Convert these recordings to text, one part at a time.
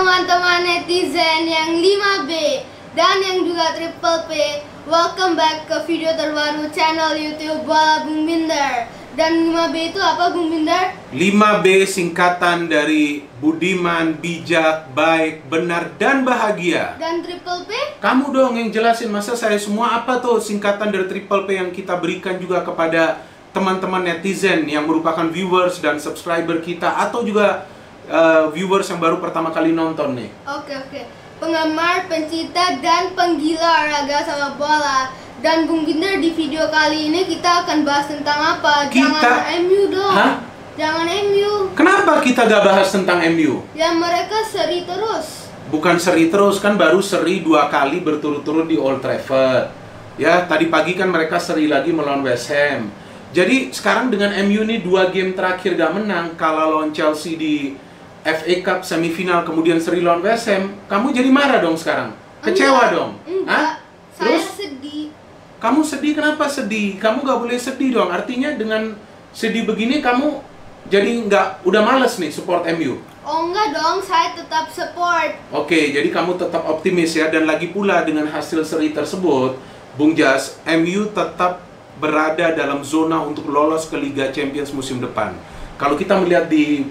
teman-teman netizen yang 5B dan yang juga Triple P. Welcome back ke video terbaru channel YouTube Bola Bung Binder. Dan 5B itu apa, Bung Binder? 5B singkatan dari budiman, bijak, baik, benar, dan bahagia. Dan Triple P? Kamu dong yang jelasin, masa saya semua apa tuh singkatan dari Triple P yang kita berikan juga kepada teman-teman netizen yang merupakan viewers dan subscriber kita, atau juga viewers yang baru pertama kali nonton nih. Oke. Penggemar, pencinta, dan penggila olahraga sama bola. Dan Bung Binder, di video kali ini kita akan bahas tentang apa? Jangan MU dong. Hah? Jangan MU. Kenapa kita gak bahas tentang MU? Ya mereka seri terus. Bukan seri terus, kan baru seri 2 kali berturut-turut di Old Trafford. Ya, tadi pagi kan mereka seri lagi melawan West Ham. Jadi sekarang dengan MU ini 2 game terakhir gak menang, kalah lawan Chelsea di FA Cup semifinal, kemudian seri lawan West Ham. Kamu jadi marah dong sekarang? Kecewa dong? Enggak. Saya sedih. Kamu sedih, kenapa sedih? Kamu gak boleh sedih dong. Artinya dengan sedih begini kamu jadi udah males nih support MU. Oh enggak dong, saya tetap support. Oke, jadi kamu tetap optimis ya. Dan lagi pula dengan hasil seri tersebut, Bung Jas, MU tetap berada dalam zona untuk lolos ke Liga Champions musim depan. Kalau kita melihat di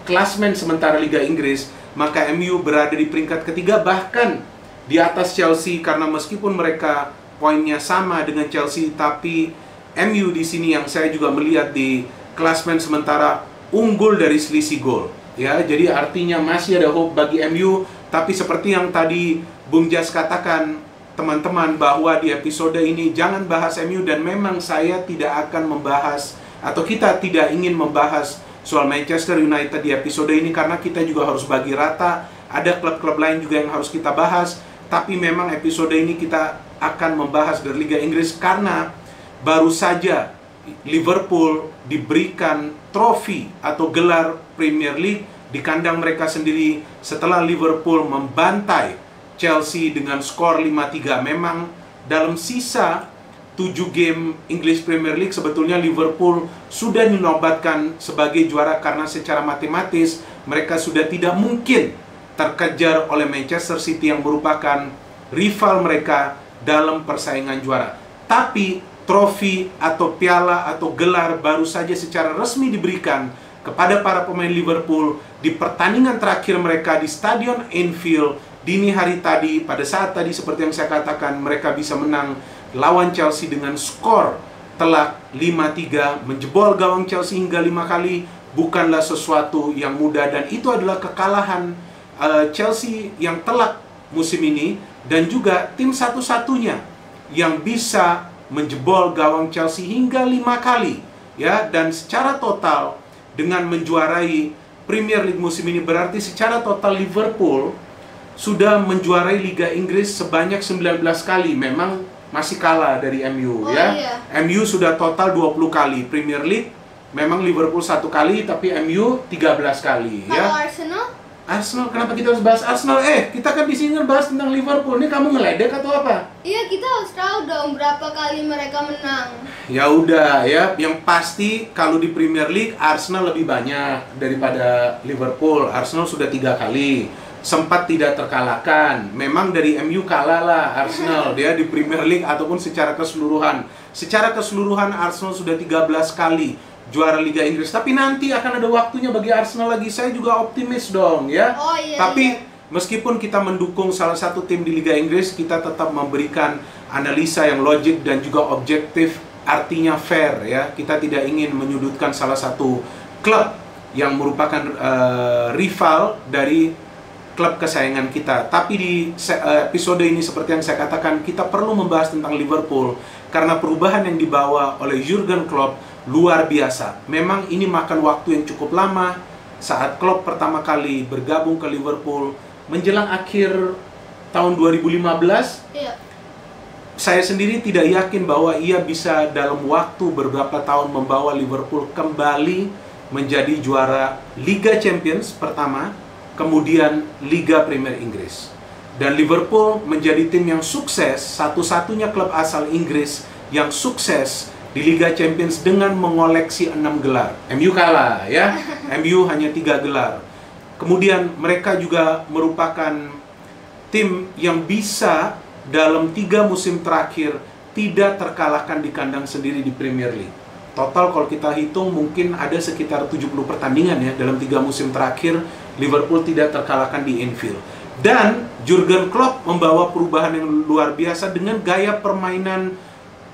klasmen sementara Liga Inggris, maka MU berada di peringkat ketiga, bahkan di atas Chelsea, karena meskipun mereka poinnya sama dengan Chelsea, tapi MU di sini yang saya juga melihat di klasmen sementara unggul dari selisih gol. Ya, jadi artinya masih ada hope bagi MU. Tapi seperti yang tadi Bung Jas katakan, teman-teman, bahwa di episode ini jangan bahas MU, dan memang saya tidak akan membahas, atau kita tidak ingin membahas soal Manchester United di episode ini, karena kita juga harus bagi rata. Ada klub-klub lain juga yang harus kita bahas. Tapi memang episode ini kita akan membahas dari Liga Inggris, karena baru saja Liverpool diberikan trofi atau gelar Premier League di kandang mereka sendiri setelah Liverpool membantai Chelsea dengan skor 5-3. Memang dalam sisa 7 game English Premier League sebetulnya Liverpool sudah dinobatkan sebagai juara, karena secara matematis mereka sudah tidak mungkin terkejar oleh Manchester City yang merupakan rival mereka dalam persaingan juara. Tapi trofi atau piala atau gelar baru saja secara resmi diberikan kepada para pemain Liverpool di pertandingan terakhir mereka di Stadion Anfield dini hari tadi. Pada saat tadi seperti yang saya katakan, mereka bisa menang lawan Chelsea dengan skor telak 5-3, menjebol gawang Chelsea hingga 5 kali. Bukanlah sesuatu yang mudah, dan itu adalah kekalahan Chelsea yang telak musim ini, dan juga tim satu-satunya yang bisa menjebol gawang Chelsea hingga 5 kali, ya. Dan secara total dengan menjuarai Premier League musim ini, berarti secara total Liverpool sudah menjuarai Liga Inggris sebanyak 19 kali. Memang masih kalah dari MU, ya. Iya. MU sudah total 20 kali Premier League. Memang Liverpool 1 kali, tapi MU 13 kali, ya. Kalau Arsenal, kenapa kita harus bahas Arsenal? Kita kan di sini bahas tentang Liverpool. Ini kamu ngeledek atau apa? Iya, kita harus tahu dong berapa kali mereka menang. Ya udah ya, yang pasti kalau di Premier League Arsenal lebih banyak daripada Liverpool. Arsenal sudah 3 kali, sempat tidak terkalahkan. Memang dari MU kalah lah Arsenal dia di Premier League ataupun secara keseluruhan. Secara keseluruhan Arsenal sudah 13 kali juara Liga Inggris. Tapi nanti akan ada waktunya bagi Arsenal lagi. Saya juga optimis dong ya. Oh, iya, Tapi meskipun kita mendukung salah satu tim di Liga Inggris, kita tetap memberikan analisa yang logik dan juga objektif, artinya fair ya. Kita tidak ingin menyudutkan salah satu klub yang merupakan rival dari klub kesayangan kita. Tapi di episode ini seperti yang saya katakan, kita perlu membahas tentang Liverpool, karena perubahan yang dibawa oleh Jurgen Klopp luar biasa. Memang ini makan waktu yang cukup lama. Saat Klopp pertama kali bergabung ke Liverpool menjelang akhir tahun 2015, Iya. saya sendiri tidak yakin bahwa ia bisa dalam waktu beberapa tahun membawa Liverpool kembali menjadi juara Liga Champions pertama, kemudian Liga Premier Inggris. Dan Liverpool menjadi tim yang sukses, satu-satunya klub asal Inggris yang sukses di Liga Champions dengan mengoleksi 6 gelar. MU kalah ya. MU hanya 3 gelar. Kemudian mereka juga merupakan tim yang bisa dalam 3 musim terakhir tidak terkalahkan di kandang sendiri di Premier League. Total kalau kita hitung mungkin ada sekitar 70 pertandingan ya dalam 3 musim terakhir Liverpool tidak terkalahkan di Anfield. Dan Jurgen Klopp membawa perubahan yang luar biasa dengan gaya permainan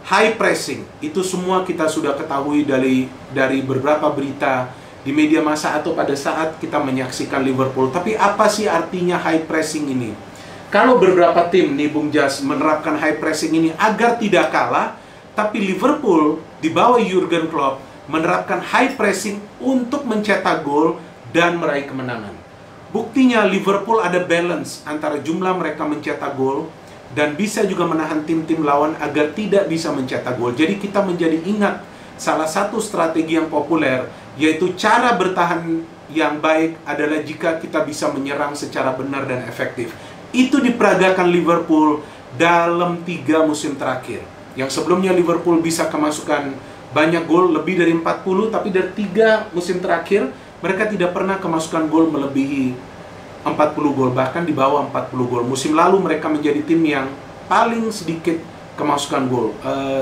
high pressing. Itu semua kita sudah ketahui dari beberapa berita di media massa atau pada saat kita menyaksikan Liverpool. Tapi apa sih artinya high pressing ini? Kalau beberapa tim nih Bung Jas menerapkan high pressing ini agar tidak kalah, tapi Liverpool di bawah Jurgen Klopp menerapkan high pressing untuk mencetak gol dan meraih kemenangan. Buktinya Liverpool ada balance antara jumlah mereka mencetak gol dan bisa juga menahan tim-tim lawan agar tidak bisa mencetak gol. Jadi kita menjadi ingat salah satu strategi yang populer, yaitu cara bertahan yang baik adalah jika kita bisa menyerang secara benar dan efektif. Itu diperagakan Liverpool dalam 3 musim terakhir. Yang sebelumnya Liverpool bisa kemasukan banyak gol, lebih dari 40, tapi dari 3 musim terakhir mereka tidak pernah kemasukan gol melebihi 40 gol, bahkan di bawah 40 gol. Musim lalu mereka menjadi tim yang paling sedikit kemasukan gol,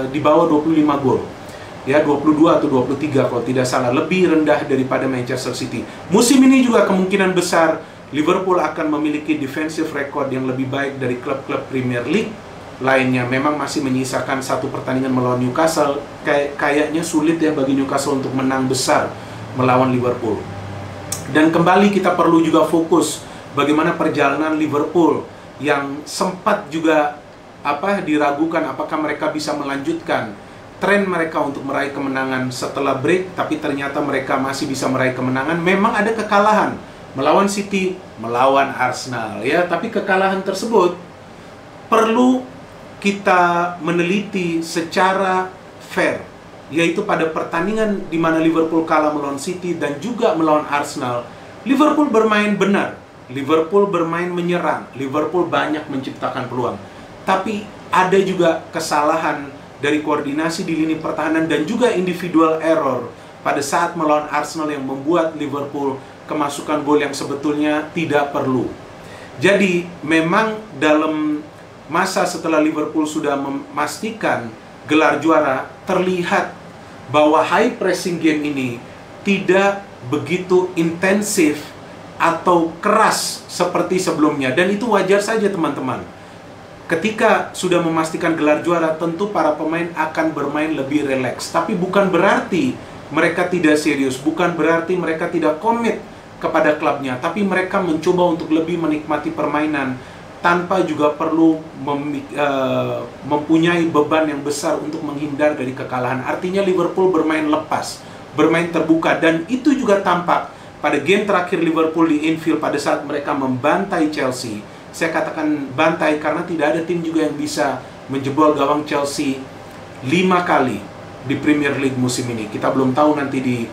di bawah 25 gol. Ya, 22 atau 23 kalau tidak salah, lebih rendah daripada Manchester City. Musim ini juga kemungkinan besar Liverpool akan memiliki defensive record yang lebih baik dari klub-klub Premier League lainnya. Memang masih menyisakan 1 pertandingan melawan Newcastle. Kayaknya sulit ya bagi Newcastle untuk menang besar melawan Liverpool. Dan kembali kita perlu juga fokus bagaimana perjalanan Liverpool yang sempat juga diragukan apakah mereka bisa melanjutkan tren mereka untuk meraih kemenangan setelah break, tapi ternyata mereka masih bisa meraih kemenangan. Memang ada kekalahan melawan City, melawan Arsenal ya, tapi kekalahan tersebut perlu kita meneliti secara fair, yaitu pada pertandingan di mana Liverpool kalah melawan City dan juga melawan Arsenal. Liverpool bermain benar, Liverpool bermain menyerang, Liverpool banyak menciptakan peluang. Tapi ada juga kesalahan dari koordinasi di lini pertahanan dan juga individual error pada saat melawan Arsenal yang membuat Liverpool kemasukan gol yang sebetulnya tidak perlu. Jadi memang dalam masa setelah Liverpool sudah memastikan gelar juara, terlihat bahwa high pressing game ini tidak begitu intensif atau keras seperti sebelumnya, dan itu wajar saja teman-teman. Ketika sudah memastikan gelar juara, tentu para pemain akan bermain lebih rileks. Tapi bukan berarti mereka tidak serius, bukan berarti mereka tidak komit kepada klubnya, tapi mereka mencoba untuk lebih menikmati permainan tanpa juga perlu mempunyai beban yang besar untuk menghindar dari kekalahan. Artinya Liverpool bermain lepas, bermain terbuka, dan itu juga tampak pada game terakhir Liverpool di Anfield pada saat mereka membantai Chelsea. Saya katakan bantai karena tidak ada tim juga yang bisa menjebol gawang Chelsea 5 kali di Premier League musim ini. Kita belum tahu nanti di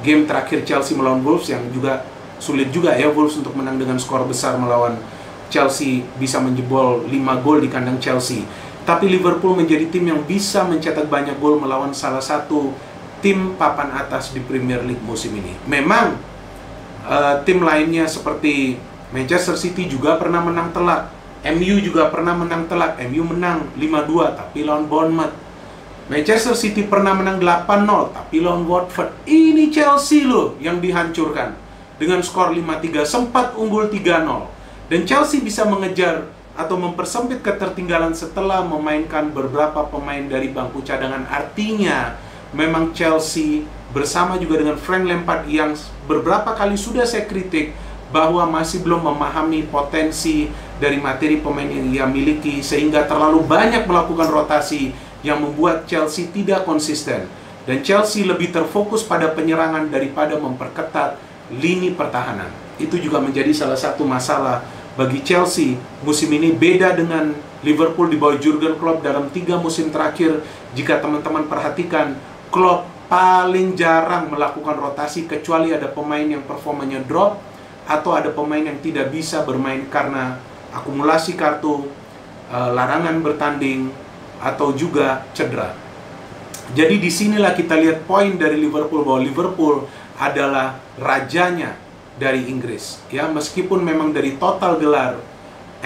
game terakhir Chelsea melawan Wolves, yang juga sulit juga ya Wolves untuk menang dengan skor besar melawan Chelsea, bisa menjebol 5 gol di kandang Chelsea. Tapi Liverpool menjadi tim yang bisa mencetak banyak gol melawan salah satu tim papan atas di Premier League musim ini. Memang tim lainnya seperti Manchester City juga pernah menang telak, MU juga pernah menang telak. MU menang 5-2 tapi lawan Bournemouth. Manchester City pernah menang 8-0 tapi lawan Watford. Ini Chelsea loh yang dihancurkan dengan skor 5-3, sempat unggul 3-0. Dan Chelsea bisa mengejar atau mempersempit ketertinggalan setelah memainkan beberapa pemain dari bangku cadangan. Artinya memang Chelsea bersama juga dengan Frank Lampard yang beberapa kali sudah saya kritik bahwa masih belum memahami potensi dari materi pemain yang ia miliki, sehingga terlalu banyak melakukan rotasi yang membuat Chelsea tidak konsisten. Dan Chelsea lebih terfokus pada penyerangan daripada memperketat lini pertahanan. Itu juga menjadi salah satu masalah bagi Chelsea musim ini. Beda dengan Liverpool di bawah Jurgen Klopp dalam 3 musim terakhir. Jika teman-teman perhatikan, Klopp paling jarang melakukan rotasi kecuali ada pemain yang performanya drop atau ada pemain yang tidak bisa bermain karena akumulasi kartu, larangan bertanding, atau juga cedera. Jadi disinilah kita lihat poin dari Liverpool, bahwa Liverpool adalah rajanya dari Inggris. Ya, meskipun memang dari total gelar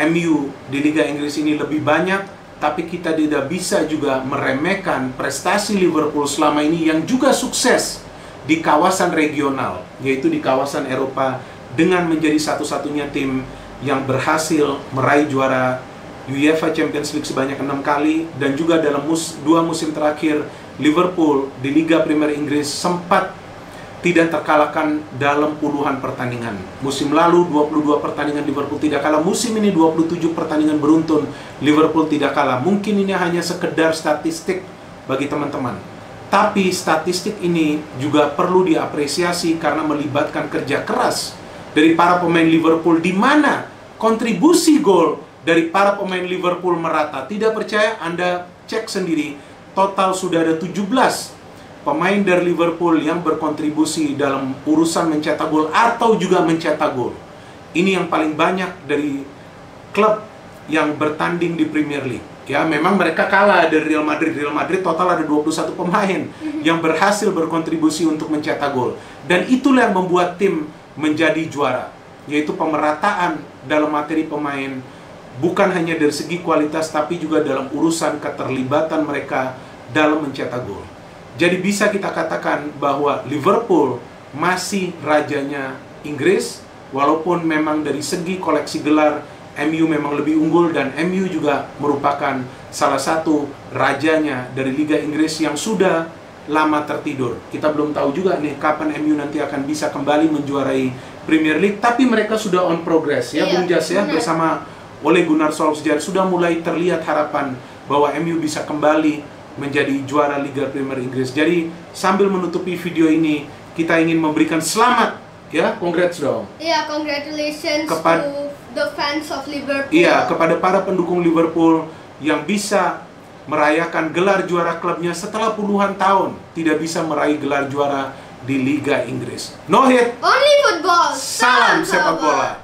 MU di Liga Inggris ini lebih banyak, tapi kita tidak bisa juga meremehkan prestasi Liverpool selama ini yang juga sukses di kawasan regional, yaitu di kawasan Eropa, dengan menjadi satu-satunya tim yang berhasil meraih juara UEFA Champions League sebanyak 6 kali, dan juga dalam 2 musim terakhir Liverpool di Liga Premier Inggris sempat tidak terkalahkan dalam puluhan pertandingan. Musim lalu 22 pertandingan Liverpool tidak kalah, musim ini 27 pertandingan beruntun Liverpool tidak kalah. Mungkin ini hanya sekedar statistik bagi teman-teman, tapi statistik ini juga perlu diapresiasi karena melibatkan kerja keras dari para pemain Liverpool, di mana kontribusi gol dari para pemain Liverpool merata. Tidak percaya? Anda cek sendiri, total sudah ada 17 pemain dari Liverpool yang berkontribusi dalam urusan mencetak gol atau juga mencetak gol. Ini yang paling banyak dari klub yang bertanding di Premier League. Ya, memang mereka kalah dari Real Madrid. Real Madrid total ada 21 pemain yang berhasil berkontribusi untuk mencetak gol. Dan itulah yang membuat tim menjadi juara, yaitu pemerataan dalam materi pemain, bukan hanya dari segi kualitas, tapi juga dalam urusan keterlibatan mereka dalam mencetak gol. Jadi bisa kita katakan bahwa Liverpool masih rajanya Inggris, walaupun memang dari segi koleksi gelar MU memang lebih unggul, dan MU juga merupakan salah satu rajanya dari Liga Inggris yang sudah lama tertidur. Kita belum tahu juga nih kapan MU nanti akan bisa kembali menjuarai Premier League, tapi mereka sudah on progress ya, Bung Jas ya, bersama Ole Gunnar Solskjaer sudah mulai terlihat harapan bahwa MU bisa kembali menjadi juara Liga Premier Inggris. Jadi sambil menutupi video ini, kita ingin memberikan selamat ya, congrats dong. Iya, congratulations to the fans of Liverpool. Iya, kepada para pendukung Liverpool yang bisa merayakan gelar juara klubnya setelah puluhan tahun tidak bisa meraih gelar juara di Liga Inggris. No hit, only football. salam sepak bola.